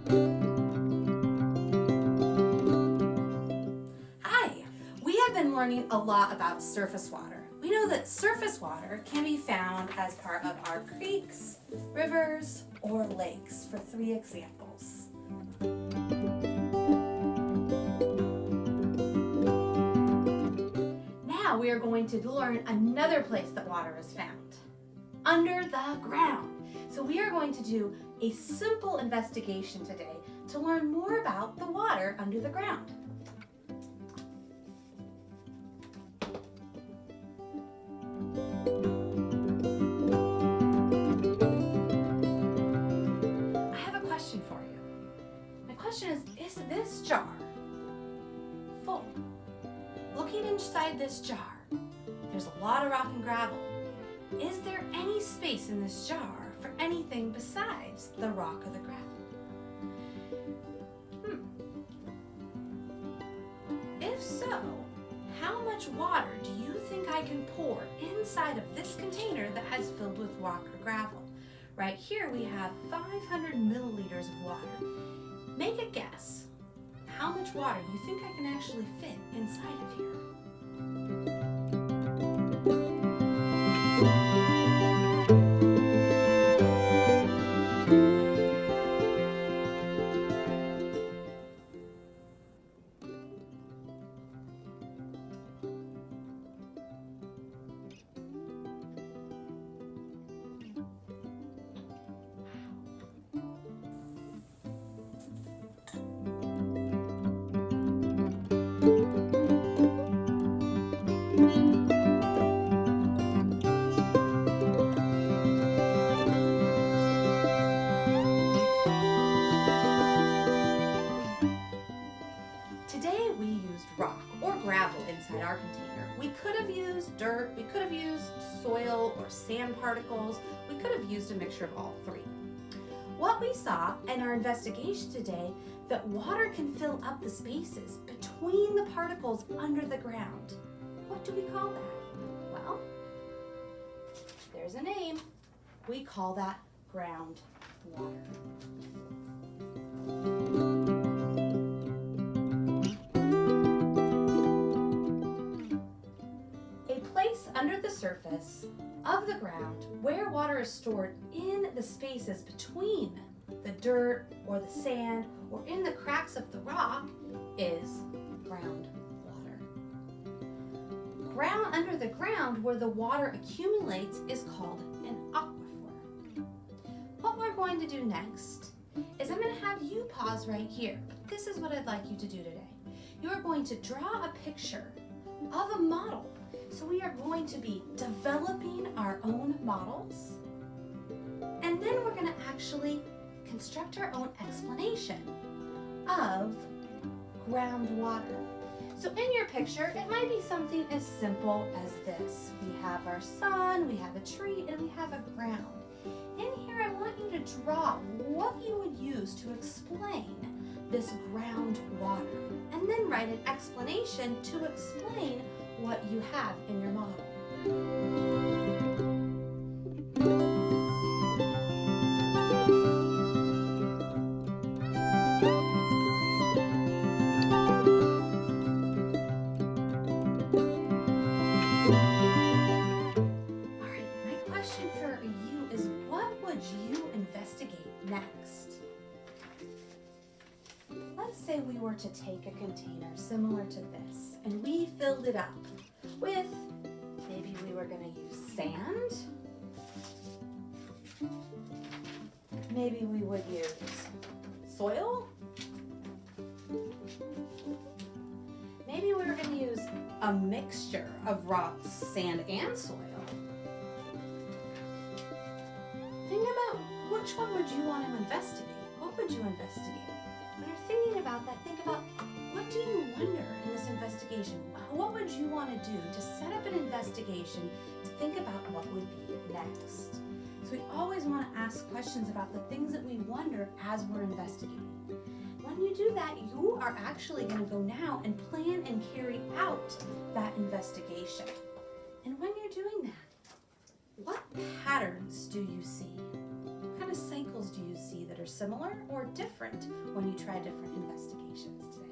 Hi! We have been learning a lot about surface water. We know that surface water can be found as part of our creeks, rivers, or lakes, for 3 examples. Now we are going to learn another place that water is found, under the ground. So we are going to do a simple investigation today to learn more about the water under the ground. I have a question for you. My question is this jar full? Looking inside this jar, there's a lot of rock and gravel. Is there any space in this jar for anything besides the rock or the gravel? If so, how much water do you think I can pour inside of this container that has filled with rock or gravel? Right here we have 500 milliliters of water. Make a guess. How much water you think I can actually fit inside of here? Today we used rock or gravel inside our container. We could have used dirt, we could have used soil or sand particles, we could have used a mixture of all 3. What we saw in our investigation today, that water can fill up the spaces between the particles under the ground. What do we call that? Well, there's a name. We call that groundwater. Under the surface of the ground where water is stored in the spaces between the dirt or the sand or in the cracks of the rock is groundwater. Ground under the ground where the water accumulates is called an aquifer. What we're going to do next is I'm going to have you pause right here. This is what I'd like you to do today. You are going to draw a picture of a model. So we are going to be developing our own models, and then we're going to actually construct our own explanation of groundwater. So in your picture, it might be something as simple as this. We have our sun, we have a tree, and we have a ground. In here, I want you to draw what you would use to explain this groundwater, and then write an explanation to explain what you have in your model. All right, my question for you is, what would you investigate next? Let's say we were to take a container similar to this, and we filled it up with, maybe we were going to use sand. Maybe we would use soil. Maybe we were going to use a mixture of rocks, sand, and soil. Think about which one would you want to investigate? What would you investigate? When you're thinking about that, think about, what do you wonder in this investigation? What would you want to do to set up an investigation to think about what would be next? So we always want to ask questions about the things that we wonder as we're investigating. When you do that, you are actually going to go now and plan and carry out that investigation. And when you're doing that, what patterns do you see? What kind of cycles do you see that are similar or different when you try different investigations today?